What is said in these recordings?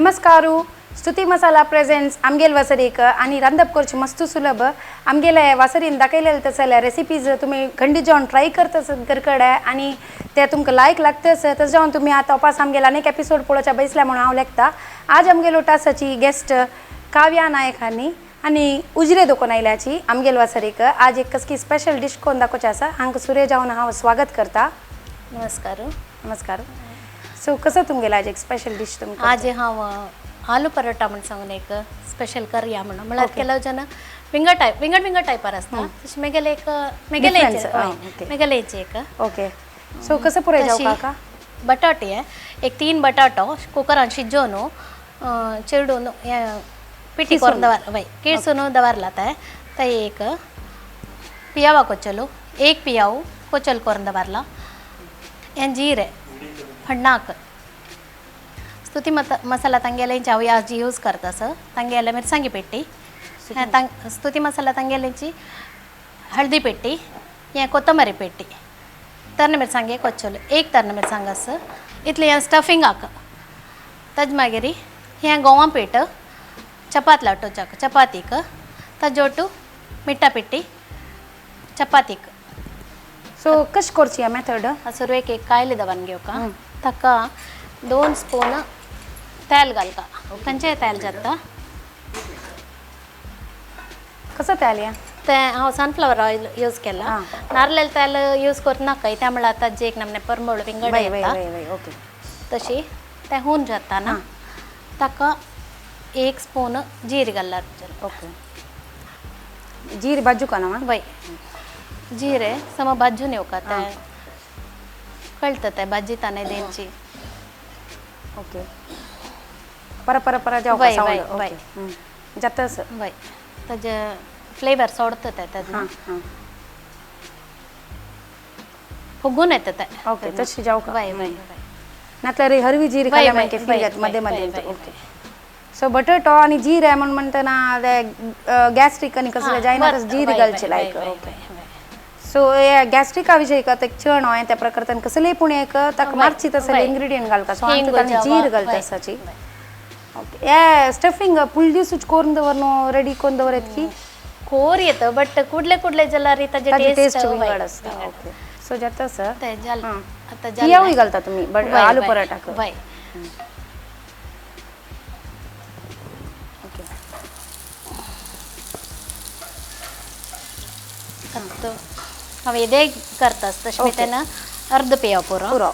नमस्कार. स्तुती मसाला प्रेझेंट्स आमगेल वसरीक आणि रांधप करची मस्त सुलभ आमगेला वसरीन दाखयलेलं तसल्या रेसिपीज तुम्ही खंडीत जाऊन ट्राय करतस घरकडे आणि ते तुमकां लायक लागतस तस जाऊन तुम्ही आता उपास आमगेला अनेक एपिसोड पळोवच्या बैसल्या म्हणून हांव लेखता. आज आमगेलो टासाची गेस्ट काव्या नायक आणि उजरे दुकान आयल्याची आमगेल वसरीक आज एक कसकी स्पेशल डिश करून दाखोवचे आसा. हांकां सुरे जावन हांव स्वागत करता. नमस्कार. नमस्कार. सो कसं तुमगेला आज एक स्पेशल डिश तुमकां आज हांव आलू परोटा म्हणून सांगून एक स्पेशल करूया म्हणून म्हळ्यार केलो जण विंगड टायपार आसता तशें मेगेलेचे एक ओके. सो कसं पुरे जाऊ काका बटाटे एक 3 बटाटो कुकरान शिजोवन चिरडून पिटी करून दवर किळसून दवरला ते एक पियावा कोचलो एक पियाव कोचल करून दवरला हें जीरे फण्णाक स्तुती मसाला ತಂಗೆಲೆಂಚಿ ಅವು ಯಾಜಿ ಯೂಸ್ करतास ತಂಗೆಲೆ ಮಿರ್ಸಂಗಿ ಪೆಟ್ಟಿ ಸ್ತುತಿ ಮಸಾಲ ತಂಗೆಲೆಂಚಿ हळदी पेटी या कोथंबरी पेटी तर्ण मिरसांगे कोच्चोले एक तर्ण मिरसांगास इतले या स्टफिंग हाक तज मागीर हे गोवा पीठ चपात लाटोवच्याक चपातीक तजोटू मिठा पेटी चपातीक. सो कश करची या मेथड सुरवेक एक कायले दवन घेवका ताका 2 स्पून तेल घालता खंयचें तेल जाता कसं तेल या ते हांव सनफ्लावर ऑयल यूज केला. नारळेल तेल यूज करूं नाका त्या म्हळ्यार आतां जे एक नमने परमळ विंगड येता ओके तशी ते होऊन जाता ना ताका 1 स्पून जीर घालला. ओके. जीर बाजू का ना वय जीरे सम भाजून येवका ते कळतं ते भाजीताने देंची. ओके. पर जाऊ वय का वय सावळ वय जातस वय ताजे फ्लेवर सोडतं ते ताजे फुगून येतं ते. ओके तशी जाऊ का वय वय वय नातल्यार हरवी जीर खाल्या मागीर फील येता मध्ये मध्ये. ओके. सो बटाटो आणि जीर आहे म्हणून म्हणतना ते गॅस्ट्रिक आणि कसले जायना तस जीर घालचे लायक. ओके. सो या गॅस्ट्रिका विषयी का ते चण आहे त्या प्रकारतन कसले पण एक ताका मारची तसले इंग्रेडियंट घालता सो आमकां जीर घालता असाची. ओके. या स्टफिंग फुल दिवसूच करून दवरनो रेडी करून दवरत की खोर येतं बट कुडले जाल्यार ताजे टेस्ट विंगड असता. ओके. सो जातस ते जाल आता पियावूय घालता तुम्ही बट आलू पराठाक. वय हांव इदे करतास तशें मी तेन्ना अर्द पियाव पुरो.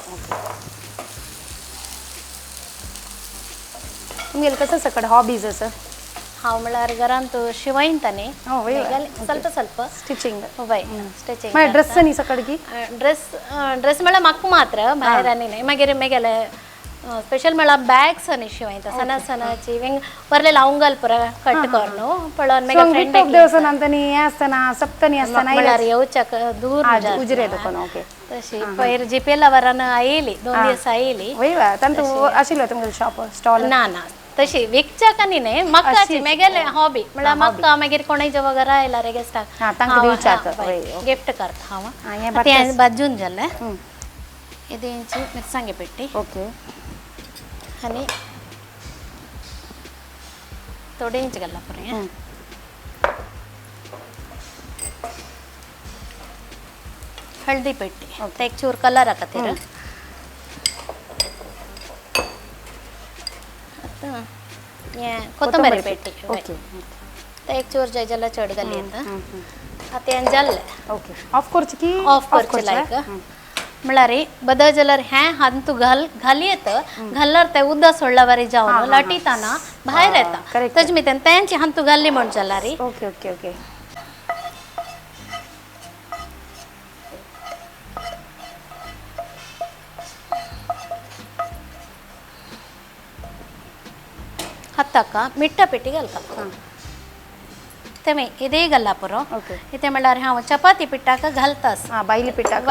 तुमगेल कसं सकड हॉबीज असं हांव म्हळ्यार घरान तूं शिवयता न्ही ಸ್ವಲ್ಪ स्टिचिंग वय स्टिचिंग मागीर ड्रेस न्ही सकड की ड्रेस म्हळ्यार म्हाका मात्र भायर आनी न्ही मागीर मेगेले स्पेशल म्हळ्यार बॅग्स न्ही शिवयता सणाची वरले लावंगल पुरा कट करनो पळोवन मागीर फ्रेंड देवसनांतनी हे असताना सप्तनी असताना म्हळ्यार येवच्याक दूर उजरे दुकान. ओके. तशी पयर जीपेला वरान आयली 2 दिवस आयली वयवा तांतू आशिल्लो तुमगेलो शॉप स्टॉल ना तशी विकच्याक आनी न्ही म्हाकाची मेगेले हॉबी म्हळ्यार म्हाका मागीर कोणाच्या वगैरे आयला रे गेस्टाक तांकां दिवच्याक गिफ्ट करता हांव ते भाजून जालें इदेंची मिरसांगे पेटी. ओके. आनी थोडे इंच घालला पुरे हळदी पेटी ते एक चूर कलरा खातीर कोथंबरी पेटी ते एक चूर जाय जाल्यार चड घाली येता आतां हें जाल्लें. ओके. ऑफ करची की ऑफ करचें लायक म्हळ्यार बदल जाल्यार हें हात तूं घाली येता घाल्यार ते उदक सोडला वारी जावन लाटिताना भायर येता तेजे मितेन तेंची हात तूं घाली म्हण जाल्यार. Okay okay okay. ಹತ್ತಕ್ಕ ಮಿಟ್ಟ ಪೆಟ್ಟಿಗೆ ಅಲ್ಕಪ್ಪ तेमे इदे घालला पुरो. इथे म्हळ्यार हांव चपाती पिठाक घालतास बायली पिठाक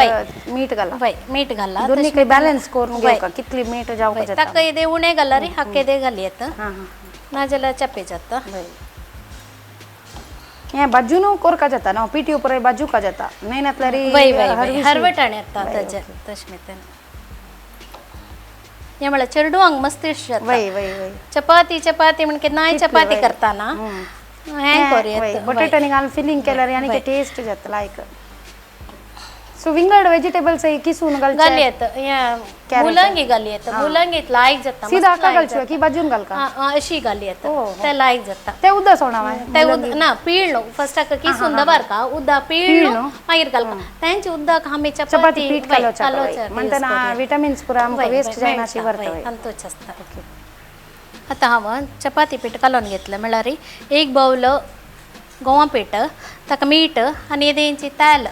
मीठ घाला वय मीठ घालला दोन्ही काही बॅलन्स करून घेवका कितली मीठ जावका जाता ताका इदे उणे घालल्यार हक्के इदे घाली येता ना जाल्यार चपे जाता. हे बाजून कोरका जाता ना पिठी उपर बाजू का जाता नाही नातल्यार वय वय हरवटाण येता ताजे तशमेतेन हे म्हणलं चेडवांक मस्त इश्ट जाता वय वय वय चपाती म्हणजे नाही चपाती करताना हें करूया बटाट्यानी घालून फिलिंग केल्यार आणि की टेस्ट जाता लायक सो विंगड व्हेजिटेबल्स किसून घालचे घाली येतं मुलंगी घाली येतं मुलंगीत लायक जाता सीधा आका घालची की भाजून घाल का अशी घाली येतं ते लायक जाता ते उद्दा सोडा ते ना पिळलो फर्स्ट किसून दबार का उद्दा पिळलो मागीर घालका तेंची उद्दाक आमी चपाती चपाती पीठ घालचे म्हणता ना विटामिन्स पुरा आमकां वेस्ट जायना अशी व्हरता अंतूच आसता आतां हांव चपाती पीठ घालून घेतलें म्हळ्यार एक बाउल गंवा पीठ ताका मीठ आनी तेंची तेल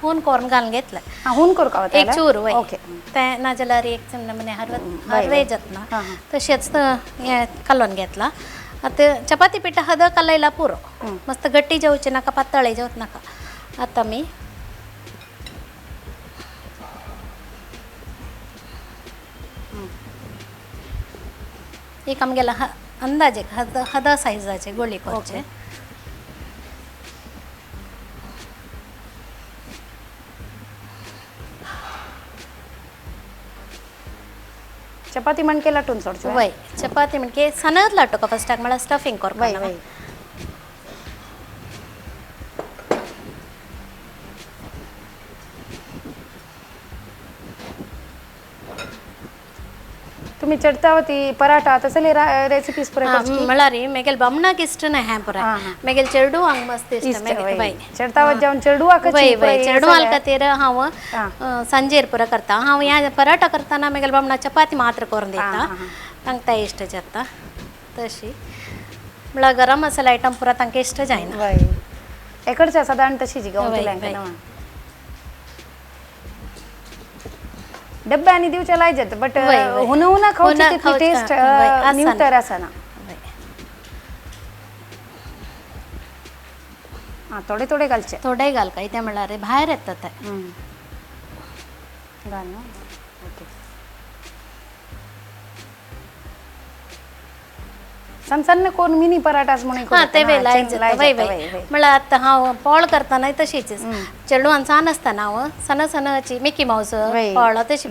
हून करून घालून घेतलें हुन करू का एक चूर वय तें नाजाल्यार एक म्हणजे हरवे जातना तशेंच हें कालोवन घेतला आतां चपाती पीठ हद कालयला पुरो मस्त गट्टी जेवची नाका पातळ जेवच नाका आतां मी एक आमगेला अंदाजे हदा सायजाचे गोळी करचे चपाती मणके लाटून सोडचो वय चपाती म्हणजे सनद लाटो का फस्टाक म्हळ्यार स्टफिंग करपाक वय तुम्ही चडतावती पराठा तसले रेसिपीज पुरे म्हळ्यार मेगेल बामणाक इश्ट न्हय हें पुरा मेगेल चेडू हांग मस्त इश्ट वय चडतावत जावन चेडू वय वय चेडू हाल खातीर हांव सांजेर पुरो करता हांव ह्या पराठा करतना मेगेल बामणा चपाती मात्र करून दिता तांकां ते इश्ट जाता तशी म्हळ्यार गरम मसाला आयटम पुरा तांकां इश्ट जायना वय एकडच्या साधारण तशी जी गांवठी डब्यांनी दिवचे लाय जात बट हुना खावची तितली टेस्ट निवतर आसना थोडे थोडे घालचे थोडे घाल काय ते म्हळ्यार भायर येता ते घाल ना ओके सन्न कोण मिनी पराठास म्हणून ते वे लायक जाता वय वय म्हळ्यार आतां हांव पोळ करतना तशीच चेडवान सान आसतना हांव सनाची मिकी माउस पोळ तशी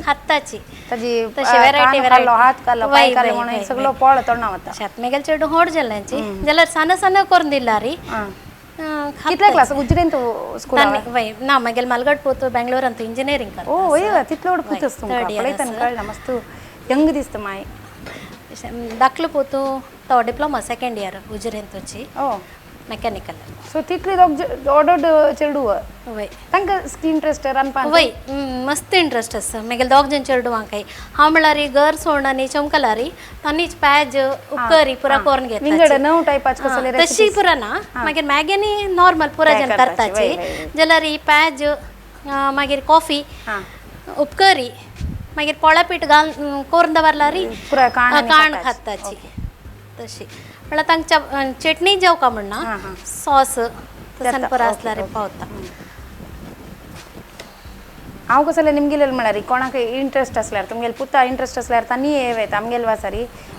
हाताची ताजी तशी व्हेरायटी हात कालो पाय कालो म्हणून सगळो पोळ तोडना वता शात मेगेल चेडू होड जाल्यांची जाल्यार सान करून दिला री कितल्या क्लास उजरेन तू स्कूल वय ना मागेल मालगड पोतो बेंगलोरान तू इंजिनियरिंग करता ओ वय तितलोड पुतस तुमका पळयतन कळना मस्त यंग दिसत माय दाखलो पोतू तो डिप्लोमा सेकंड इयर उजरेन तुची मेकॅनिकल सो तितली ऑर्डर्ड चेडू वय तांकां इंट्रस्ट रांदपाक वय मस्त इंट्रस्ट आसा मेगेल दोग जण चेडू हांकाय हांव म्हळ्यार घर सोडना चमकलारी तांनीच पॅज उपकरी पुरा करून घेता विंगड नव टायपाच कसले तशी पुरा ना मागीर मॅगीनी नॉर्मल पुरा जण करताची जाल्यार ही पॅज मागीर कॉफी उपकरी मागीर पोळा पीठ घाल करून दवरला री काण खाताची तशी म्हळ्यार तांकां चटणी जेवका म्हणना सॉस तसन पुरा आसला रे पावता हांव कसले निमगेलें म्हळ्यार कोणाक इंट्रस्ट आसल्यार तुमगेले पुता इंट्रस्ट आसल्यार तांणी येता आमगेले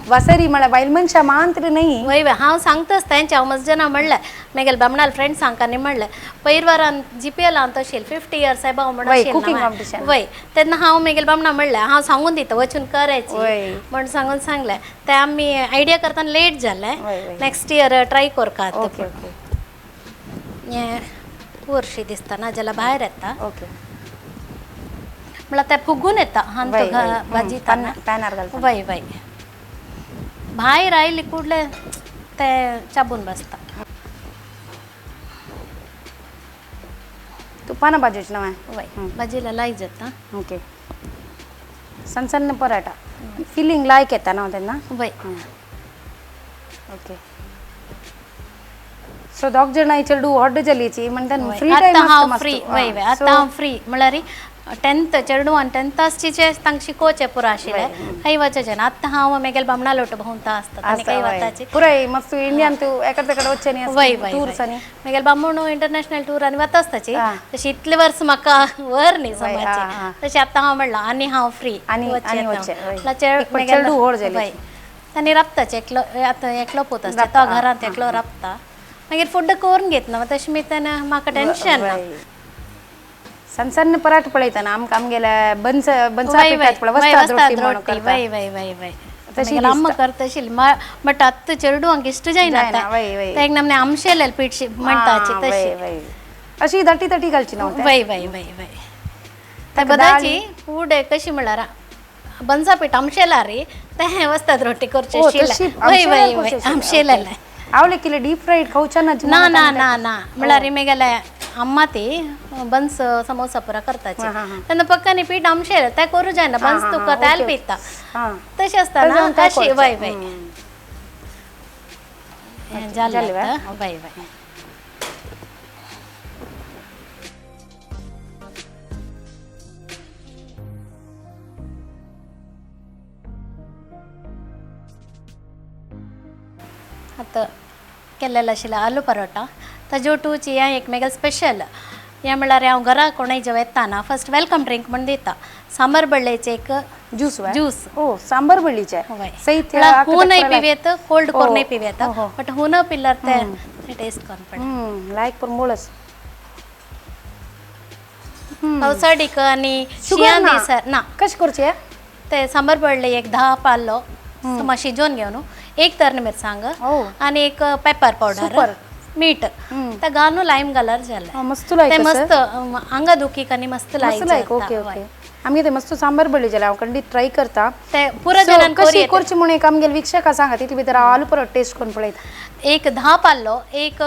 वासरी म्हळ्यार बायल मनशां मात्र न्ही वय वय हांव सांगताच तेंचे हांव मस्त जाणां म्हणलें मेगेल बामणाल फ्रेंड्स हांकां न्ही म्हणलें पैरवारान GPL तशें 50 इयर्स एबाव म्हणून वय तेन्ना हांव मेगेल बामणा म्हणलें हांव सांगून दिता वचून करायची म्हण सांगलें ते आमी आयडिया करतना लेट जालें नेक्स्ट इयर ट्राय करतात हें वर्शी दिसता ना जाल्यार भायर येता म्हळ्यार ते फुगून येता हांत भाजी पॅनार घालता वय वय भायर आयली कुडले ते चाबून बसता तुपाना भाजूच ना वय भाजीला लायक जाता ओके सन्न पराठा फिलिंग लायक येता ना तेन्ना वय ओके सो दोग जाणां चेडू ऑर्डर जालीची म्हणटा फ्री आतां हांव फ्री वय वय आतां हांव फ्री म्हळ्यार 10th चेडू आनी 10th आसचे तांकां शिकोवचें पुरो आशिल्लें खंय वचचें ना आतां हांव मेगेल बामणा लोट भोंवता आसता आनी खंय वताची पुराय मस्त इंडियान तूं एका तेकडे वचचें न्ही वय वय टूर्स आनी मेगेल बामणू इंटरनॅशनल टूर आनी वता आसताची तशी इतले वर्स म्हाका वर न्ही समजची तशें आतां हांव म्हणलां आनी हांव फ्री चेडू व्हड जालें तांणी राबताच एकलो आतां एकलो पोत आसता तो घरांत एकलो राबता मागीर फूड करून घेत ना तशें मी तेन्ना म्हाका टेन्शन ना सण सण पराठ पळयतना आमगेल्या बंस वय वय पिठात वय वस्ताद वस्ताद रोटी म्हणून रोटी करता. वय वय वय वय तशी ನಮಗೆ ಅಮ್ಮ ಕರ್ತಶಿಲ್ ಬಟ್ ಹತ್ತು ಚೆರಡು ಹಂಗೆ ಇಷ್ಟು ಜೈನ ವೈ ವೈ ಈಗ ನಮ್ಮನೆ ಅಂಶೆಲ್ಲ ಪೀಡ್ಸಿ ಮಾಡ್ತಾಚಿ ತಶಿ ವೈ अशी दटी दटी घालची नव्हते वय वय वय वय त्या बदाची पुढे कशी म्हळारा बनसा पीठ आमशेला रे ते वस्ताद रोटी करचे वय वय वय आमशेला आवले किले डीप फ्राईड खाऊच्या ना ना ना ना म्हळारी मेगेला अम्मा ती बन्स समोसा पुरा करताची त्यांना पक्कानी पीठ आमशेला त्या करू जाय ना बन्स तुका त्याल पिता तशी असताना तशी वय वय झालं वय वय आता केल्लेलो आशिल्लो आलू परोटा ताजे टूची हें एकमेकाल स्पेशल हें म्हळ्यार हांव घरा कोणाय जेवा येताना फर्स्ट वेलकम ड्रिंक म्हण दिता सांबार बळ्ळेचे एक ज्यूस ज्यूस ओ सांबार बळीचे सहित हूनय पिवेत कोल्ड कोर्नय पिवेत बट हून पिल्लर ते टेस्ट कोन पड लायक पर मोळस पावसाळीक आनी शियां दिसर ना कश करचे ते सांबार बळ्ळे एक 10 पालो मातशें शिजोवन घेवन एक तर्ण मिरसांग आणि एक पेपर पावडर मीठ ते घालून लायम घालर जालें मस्त लायक ते मस्त आंगा दुखीक आनी मस्त लायक ओके ओके आमगे ते मस्त सांबार बळी जाल्यार हांव खंडीत ट्राय करता ते पुरो जणांक कशी करची म्हणून एक आमगे विक्षका सांगा तितले भितर आलू परोट टेस्ट कोन पळयता एक 10 पाल्लो एक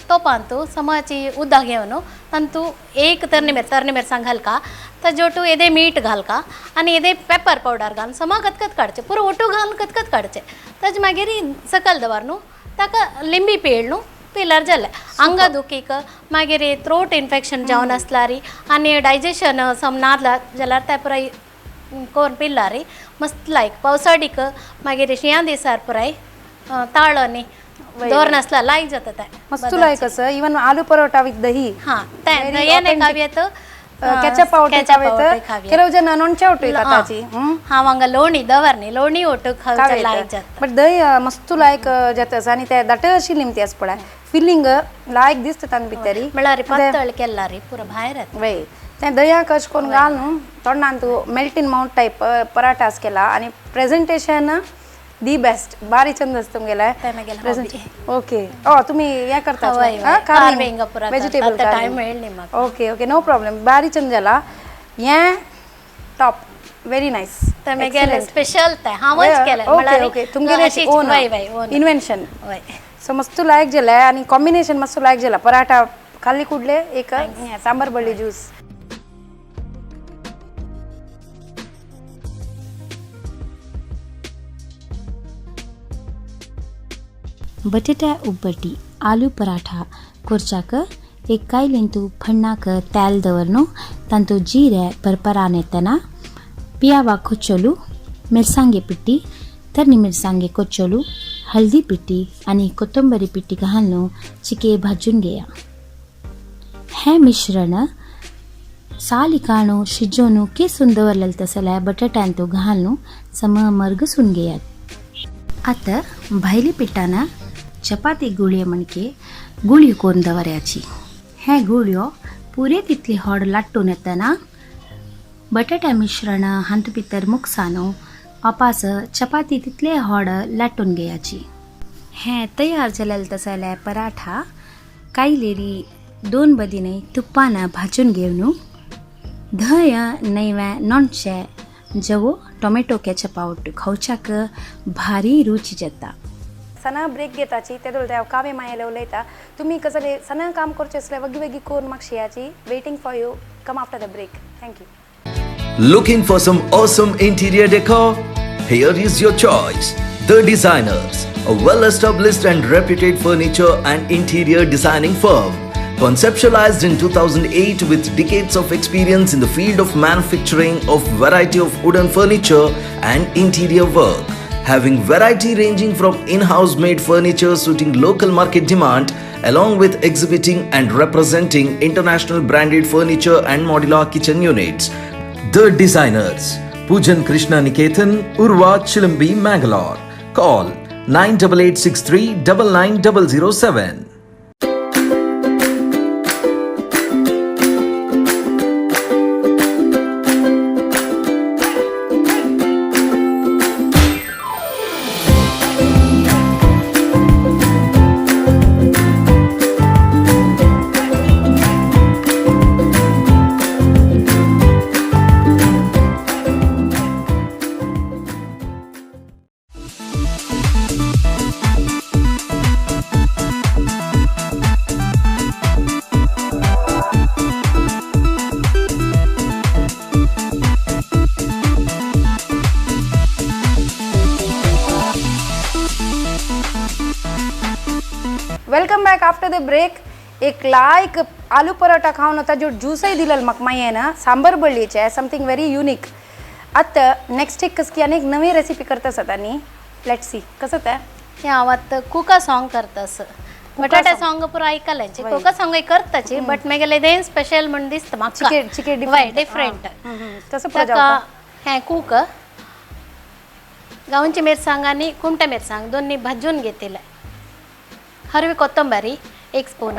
तोपान तूं समाची उदक घेवन आनी तूं एक तर्ण मिरसांग घालका ताजे ओटू येदे मीठ घालका आनी येदे पेपर पावडर घालून समा कतकत काडचें पुरो ओटू घालून कतकत काडचें ताजे मागीर सकयल दवर न्हू ताका लिंबी पिळ न्हू पिल्यार जालें आंगा दुखीक मागीर थ्रोट इन्फेक्शन जावन आसल्यार आनी डायजेशन सम नासला जाल्यार ते पुराय कोरून पिल्यार मस्त लायक पावसाळीक मागीर शियां दिसार पुराय ताळ न्ही दवर नासला लायक जाता ते मस्त लायक असं इवन आलू परोटा विथ दही हां ते दह्याने खाव्यात ಕೆಚಪ್ ಕೆಲವು ಜನ ನೊಂಚೆ ಒಟ್ಟು ಕತಾಚಿ हांव हांगा लोणी दवरनी लोणी ओटू खावचे लायक जाता बट दही मस्त लायक जातास आनी ते दट आशिल्ली ती आस पळय फिलिंग लायक दिसता तान भितरी म्हळ्यार पातळ केला रे पुरो भायर येता वय ते दह्याक अशें करून घाल न्हू तोंडान तूं melt in mount type parathas केला आनी प्रेझेंटेशन दी बेस्ट बारी चंद आसता तुमगेले ओके ओ तुम्ही हे करता कार्विंग पुरा वेजिटेबल टाइम मेळ्ळी म्हाका ओके ओके नो प्रॉब्लेम बारी चंद जाला हे टॉप वेरी नाइस तेमेगेले स्पेशल ते हांवच केले म्हळ्यार ओके तुमगेले ओन इन्वेंशन वय सो मस्त लायक जाला आनी कॉम्बिनेशन मस्त लायक जाला पराठा खाल्ली कुडले एक सांबार बळी ज्यूस बटाटा उब्बट्टी आलू पराठा कोरचाक एक कायलेंतू फण्णाक तेल दवरनो तांतू जीरे परपरानेतना पियावा ಕೊಚ್ಚಲು ಮಿರ್ಸಾಂಗೆ ಪಿಟ್ಟಿ ತರ್ನಿ ಮಿರ್ಸಾಂಗೆ ಕೊಚ್ಚಲು हळदी पिट्टी आणि कोथंबरी पिट्टी घालून चिके भाजून घेया हे मिश्रण साली काणू शिजोवन केसून दवरलेले तसल्या बटाट्यांतू घालून सम मरगसून घेयात आता भायली पिठाना चपाती गुळये म्हणके गुळयो करून दवरयाची हे गुळयो पुरे तितली हॉड लाट्टून येतना बटाटा मिश्रण हांत भितर मुक्सानो वापास चपाती तितले हॉड लाट्टून घेयाची हे तयार जालेले तसले पराठा कायलेरी 2 बदीने तुप्पान भाजून घेवन धय नैवे नॉनचे जवो टोमॅटो केचपावट खावच्याक भारी रुची जाता सना ब्रेक घेताची तेदोळ त्या कावे मायेले उलयता तुम्ही कसले सना काम करचे असले वगी वगी कोण म्हाका शियाची waiting for you come after the break thank you Looking for some awesome interior decor? Here is your choice. The Designers, a well-established and reputed furniture and interior designing firm. Conceptualized in 2008 with decades of experience in the field of manufacturing of variety of wooden furniture and interior work. Having variety ranging from in-house made furniture suiting local market demand, along with exhibiting and representing international branded furniture and modular kitchen units. The Designers, Pujan Krishna Niketan, Urva, Chilambi, Mangalore. Call 9863 99007. Welcome back after the break. एक लायक आलू परोठा खाऊन होता जो ज्यूसही दिलेलं मग माई ना sambar बळीचे something very unique. आता नेक्स्ट एक कसकी अनेक नवी रेसिपी करतस आणि लेट सी कसं त्या या आवत कुका सॉंग करतस बटाटा सॉंग पुरा ऐकलायचे कुका सॉंग करताची बट मेगेले देन स्पेशल म्हण दिसत म्हाका चिके वय डिफरंट कसं पुढे ताका हे कूक गावची मिरसांग आणि कुमटा मिरसांग दोन्ही भाजून घेतले. हरवी कोथंबरी 1 स्पून,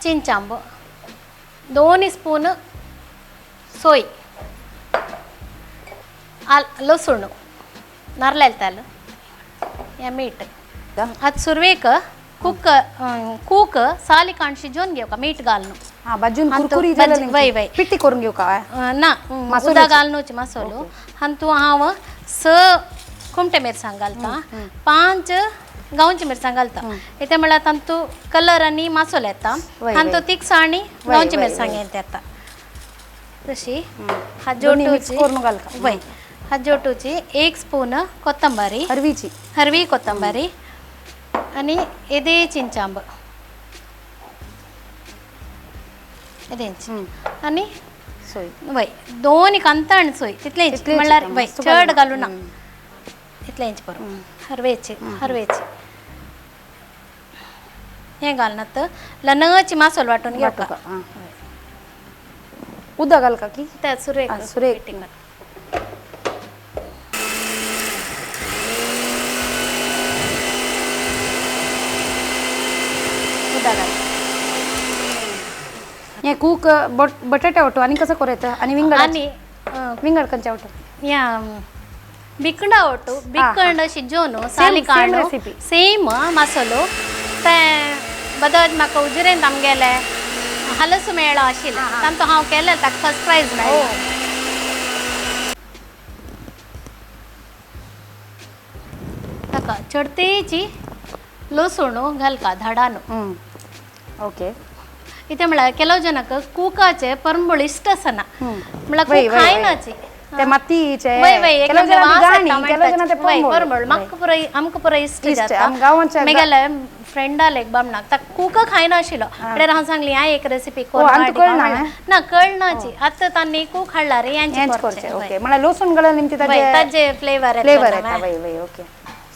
चिंचांब 2 स्पून, सोय लसूण नारळाला तेल या मीठ ಅದು ಸುರ್ವೇಕ कूक साली काण शिजवून घेऊ का मीठ घालणं हा भाजून आणि तो कुरकुरी भाजी- वय वय पिट्टी करून घेऊ का ना उदा घालणोची मसालो हंतू हांव स कुमटे मिरसांग घालता 5 गावची मिरसांग घालता इथे म्हळ्यार तांतू कलर आणि मसालो येता हंतू तिखसा आणि गावची मिरसांग येता तशी mix करून घाल का? वय हज्जोटूची 1 स्पून कोथंबरी हरवी कोथंबरी आणि एदे चिंचांब आणि सोय वय दोन कंतण सोय तितले म्हणल्यार वय चड घालू ना इतले बरोबर हरवेचे हे घालनात लनची मासोल वाटून घेऊ का उदा घाल का की त्या सुरेख हे कूक बटाटे होतो आणि कसं करायचं आणि विंगड कंचा होतो या बिकंड ಒಟ್ಟು ಬಿಕ್ಕಂಡ ಶಿಜ್ಜೋನು ಸಾಲಿ ಕಾಣು ಸೇಮ್ ಮಸಾಲೋ ते बदल म्हाका उजिरेन आमगेले हलसू मेळ्ळो आशिल्ले तांतो हांव केले ताका फर्स्ट प्राइज मेळ्ळो. ताका चडतेची लसूण घालका धाडानो ओके इथे म्हळ्यार ಕೆಲವು ಜನಕ್ಕೆ ಕೂಕಾಚೆ ಪರಂಬಳು ಇಷ್ಟ ಸನ म्हळ्यार खूप खायनाची ते मातीचे वय वय ಕೆಲವು ಜನ ಗಾಣಿ ಕೆಲವು ಜನ ते बरोबर आमकां पुरा इश्ट जाता गावांच्या मेगेले फ्रेंडाले एक बामणाक ताका कूक खायना आशिल्लो म्हळ्यार हांव सांगली हांव एक रेसिपी ना कळनाची आतां तांणी कूक हाडला रे यांची करचे ओके म्हळ्यार लसूण घालून निमती ताजे फ्लेवर येता वय वय ओके.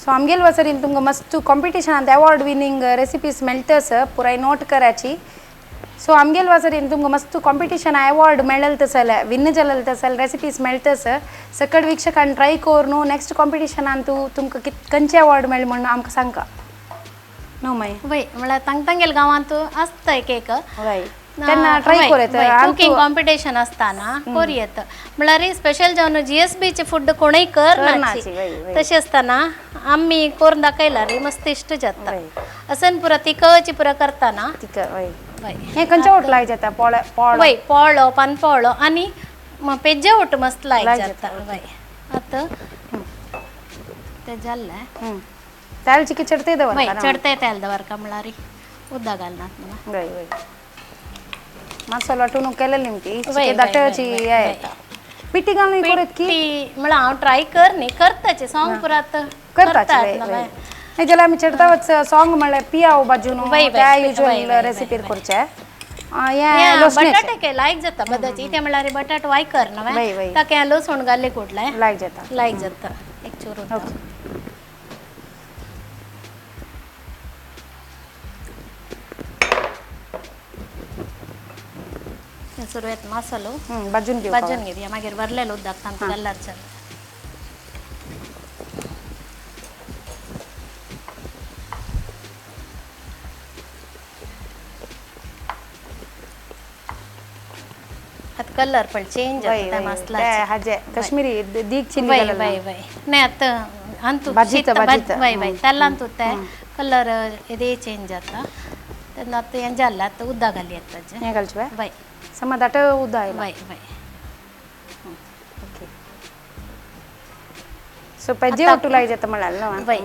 सो आमगेल वसरीन तुमकां मस्त कॉम्पिटिशनांत अवॉर्ड विनिंग रेसिपीज मेळटस पुराय नोट कराची. सो आमगेल वसरीन तुमकां मस्त कॉम्पिटिशन अवॉर्ड मेळल तसल विन जालेल तसल रेसिपीज मेळटस सकट वीक्षकांनी ट्राय करून नेक्स्ट कॉम्पिटिशनान तुमकां खंयचे अवॉर्ड मेळ म्हणून आमकां सांगका न्हू माय वय म्हळ्यार तांगेल गांवांत आसता एक एक वय तेन्ना ट्राय करत कुकिंग कॉम्पिटिशन असताना कोरयेत म्हळ्यार स्पेशल जावन GSBचे फूड कोणय करनाची तशें असताना आम्ही करून दाखयला रे मस्त इश्ट जाता असन पुरा तिकची पुरा करताना हे खंयच्या होटलाय जाता वय पोळो पानपोळो आणि पेज्जे ओट मस्त लायक जाता वय आतां ते जाल्ले तेल चिकी चडते दवर वय चडते तेल दवरका म्हळ्यार उदक घालनात म्हणून वय वय मसालो वाटून केलेली निमती दाटची पिट्टी घालून करत की म्हळ्यार हांव ट्राय करनी करताचे सॉंग पुरात करताचे नाही जाल्यार आमी चडताच सॉंग म्हणल्यार पियाव भाजून त्या युजुअल रेसिपीर करचे या बटाटे के लायक जाता बदाची ते म्हळ्यार बटाटो वाय करना ताका लसूण घाले कुठले लायक जाता एक चूर सुरवेत मसालो भाजून घेवया मागीर भरलेलो उदक तांकां घालल्यार चल कलर पण चेंज जाता मसाला हाजे काश्मीरी दीग चिली वय वय वय नाही आता अंतु वय वय तेल्लांतू ते कलर इದೇ चेंज जाता तेन्ना आता हें जाल्ला आता उदक घाली येता हें घालचें वय समा दाट उदक आयला वय वय ओके. सो पेजे उठलाय जाता म्हळ्यार न्हू वय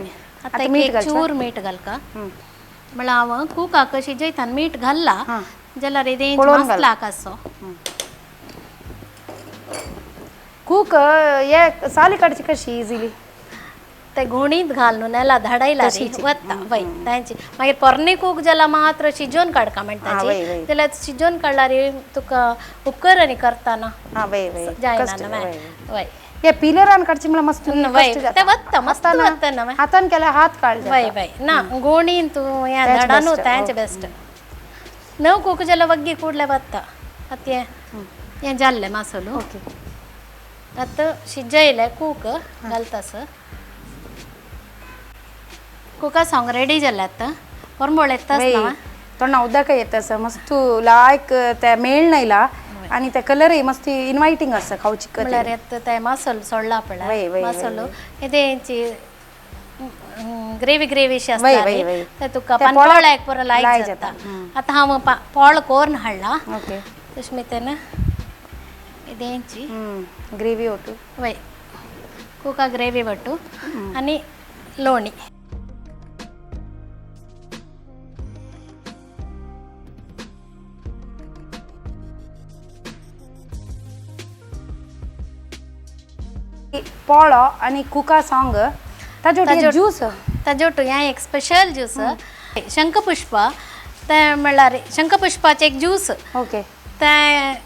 आता एक चूर मीठ घालका म्हळ्यार हांव कुकाक शिजयताना मीठ घालला जाल्यार इదే मसाला कसो कूक ये साली काडची कशी इजिली ते घोणीत घालून नेला धाडायला रे वत्ता वय तांची मागीर पोरणे कूक जाल्यार मात्र शिजोवन काडका म्हणटाची जाल्यार शिजोवन काडला रे तुका उपकर आनी करताना जायना ना वय हे पिलरान काडची म्हणल्यार मस्त वय ते वत्ता मस्त वत्ता ना हातान केल्यार हात काढ वय वय ना घोणीन तूं हे धाडानू तांचे बेस्ट नव कूक जाल्यार वग्गी कुडले वत्ता आतां हें जाल्लें मसालो ओके आतां शिजयलें कूक घालतास कुका सॉंग रेडी जालें आतां बरोबर येतास ना तोंडा उदक येता असं मस्त लायक ते मेळ नायला आणि ते कलरय मस्त इनवायटिंग आसा खावची म्हळ्यार आतां ते मसालो सोडला पळय मसालो तेंची ग्रेवीशी आसता ते तुका पानपोळ्याक पुरो लायक जाता आतां हांव पोळ कोरून हाडला ओके सुश्मितेन इदेंची ग्रेवी ಒಟ್ಟು वय कुका ग्रेवी ಒಟ್ಟು आनी लोणी पोळो आणि कुका सॉंग ताजो ज्यूस ताजोटू हें एक स्पेशल ज्यूस शंखपुष्प ते म्हणल्यार शंखपुष्पाचें एक ज्यूस ओके ते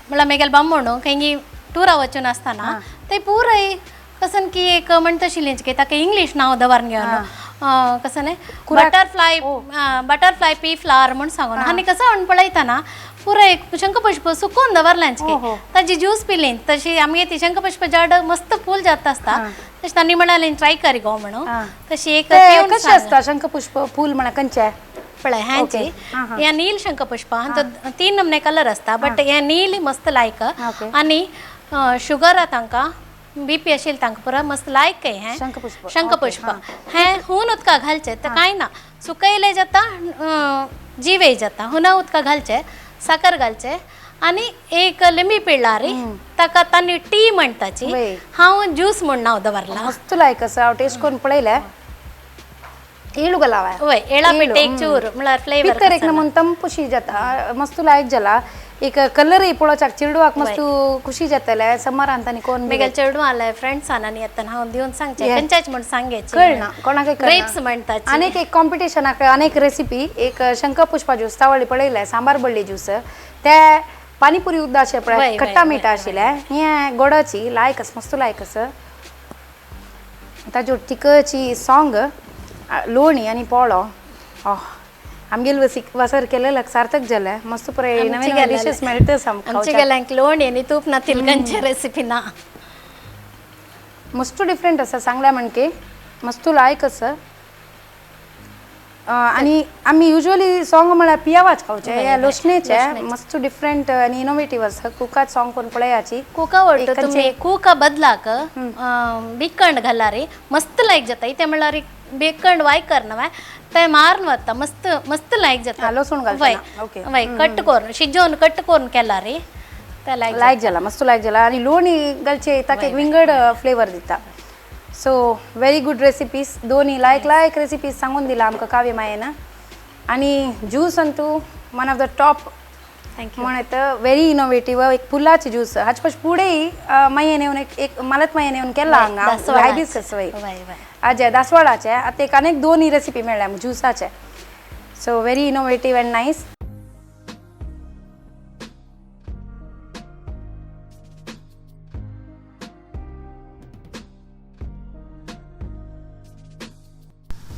म्हळ्यार मेगेल बामणू खंयी टुरा वचून आसतना ते पुराय कसन की एक म्हणटा आशिल्लें की ताका इंग्लीश नांव दवरून घेवन कसं न्ही बटरफ्लाय पी फ्लावर म्हूण सांगून आनी कसं म्हण पळयतना पुराय शंखपुष्प सुकोवन दवरल्यांचे ताजी ज्यूस पिली तशी आमगे ती शंखपुष्प झाड मस्त फूल जात आसता तशी तांणी म्हणालें ट्राय करी गो म्हणून तशी एक कशें आसता शंखपुष्प फूल म्हळ्यार खंयचे पळय ह्यांची हे नील शंखपुष्प तो 3 नमने कलर आसता बट हे नील मस्त लायक आनी शुगर तांकां बीपी आशिल्ले तांकां पुरो मस्त लायक हें शंखपुष्प हें हुन उदका घालचें तें कांय ना सुकयलें जाता जिवेय जाता हुना उदका घालचें साकर घालचें आनी एक लिंबी पिळ्ळा रे ताका तांणी टी म्हणटाची हांव ज्यूस म्हूण नांव दवरलां मस्त लायक आसा हांव टेस्ट करून पळयलें ಏಳು ಗಲಾವ वय एळा पिठे एक चूर म्हळ्यार फ्लेवर पितर एक नमून तंपुशी जाता मस्त लायक जाला एक कलर पळोवच्याक चिडवाक मस्त खुशी जातले समारांत आनी कोण मेगेल चेडू आले फ्रेंड्स आनी येता हांव दिवन सांगचे खंयच्याच म्हण सांगेचे कळना कोणाक ग्रेप्स म्हणटात अनेक एक कॉम्पिटिशनाक अनेक रेसिपी एक शंखपुष्पा ज्यूस तावळी पळयले सांबार बळ्ळी ज्यूस ते पाणीपुरी उद्दाचे पळय खट्टा मिठा आशिल्ले हे गोडाची लायक आसा मस्त लायक आसा ताज्यो तिकची सॉंग लोणी आणि पोळो आमगेल वसर केलेलं सार्थक जालें मस्त पुरे नवीन डिशेस मेळटा आमचे गेल्यांक लोणी आनी तूप ना तिलकांची रेसिपी ना मस्त डिफरंट आसा सांगल्या म्हणके मस्त लायक आसा आणि आमी युजली सॉंग म्हळ्यार पियावाच खावचे हे लोचणेचे मस्त डिफरंट आनी इनोवेटिव्ह आसा कुकाच सॉंग कोण पळयाची कुका वळटा तुमी कुका बदलाक बिकंड घाला रे मस्त लायक जाता इथे म्हळ्यार बेकंड वाय करना ते मारून वता मस्त मस्त लायक जाता लसूण घालता ओके वय कट करून शिजोवन कट करून केला रे ते लायक जाला मस्त लायक जाला आणि लोणी घालचे ताका एक विंगड फ्लेवर दिता सो व्हेरी गुड रेसिपीज दोन्ही लायक रेसिपीज सांगून दिला आमकां काव्य मायेन आणि juice Antu one of the top thank you म्हणत व्हेरी इनोवेटिव्ह एक फुलाची ज्यूस हाचे फुडें मायेन येवन एक मालत मायेन येवन केला हांगा हायदीस कसवय आज दासवाडाचे आता एक अनेक दोन्ही रेसिपी मेळ्ळ्या ज्युसाचे so very innovative and nice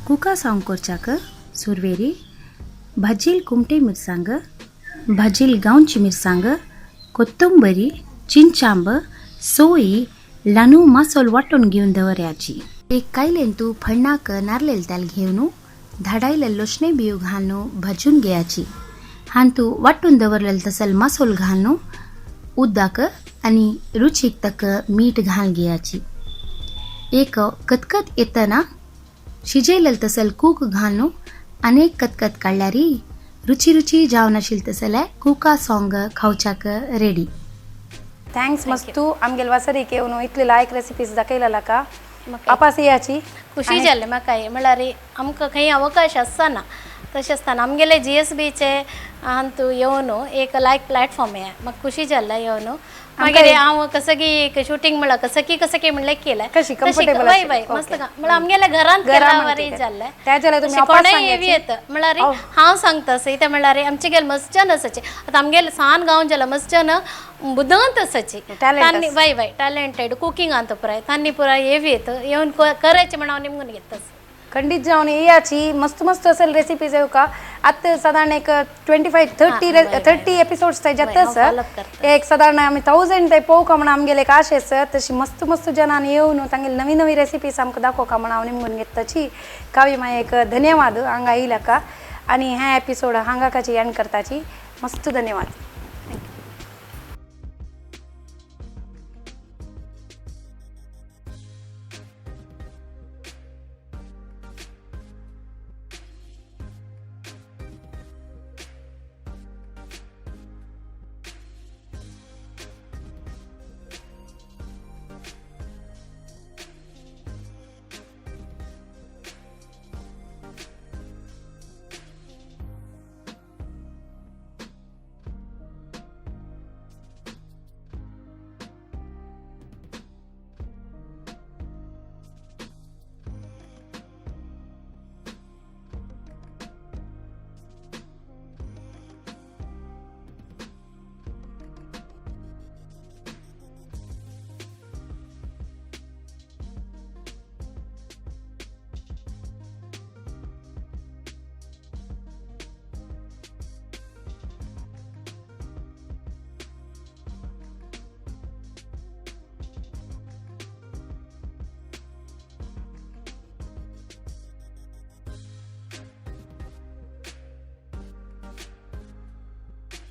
कुका सॉंग करच्याक सुरवेरी भाजील कुमटे मिरसांग भाजील गांवची मिरसांग कोथंबरी चिंचांब सोयी लानू मासोल वाटून घेवन दवरयाची एक कायलेन तू फण्णाक नारलेल तेल घेवन धाडायले लोचणे बियो घालून भाजून घेयाची हान तू वाटून दवरलेल तसल मासोल घालून उदक आनी रुचीक तक मीठ घाल घेयाची एक कतकत येतना शिजयलेल तसल कूक घालून अनेक कतकत काडल्यारी रुची जावन आशिल्ली तसले कुका सॉंग खावच्याक रेडी थँक्स मस्तू आमगेल वासरी येवन इतली लायक रेसिपीज दाखयला का आपास याची खुशी जाली म्हाका म्हळ्यार आमकां खंय अवकाश आसना तशें आसतना आमगेले GSBचे हांतू येवन एक लायक प्लॅटफॉर्म हे म्हाका खुशी जाल्ला येवन मागीर हांव कसं की शूटिंग म्हणलं कसं की म्हणलें केलें कशी comfortable वय अशी. वय Okay. मस्त म्हणल्यार आमगेल्या घरांत केला घरामध्ये वरी केलं. जाल्लें त्याच्याला तुम्ही तशें अपास कोणेय सांगायची. येवी येता म्हणल्यार हांव सांगता सई ते म्हणल्यार आमचे गेल मस्जन आसाचे आतां आमगेले सान गांव जाला मस्जन बुदंत आसाची तांनी वय वय टॅलेंटेड कुकिंगांत पुराय तांनी पुराय येवी येत येवन करायचे म्हणून हांव निमगून घेता खंडीत जावन येयाची मस्त मस्त असेल रेसिपीज येवका आतां साधारण एक 25-30 एपिसोड्स जाता सर एक साधारण आमी 1000 ते पळोवका म्हणून आमगेले एक आशे सर तशी मस्त मस्त जनान येवन तांगेली नवी नवी रेसिपीज आमकां दाखोवका म्हणून हांव निमगून घेताची कावी मागीर एक धन्यवाद हांगा येयल्या का आनी ह्या एपिसोड हांगा काची एंड करताची मस्त धन्यवाद.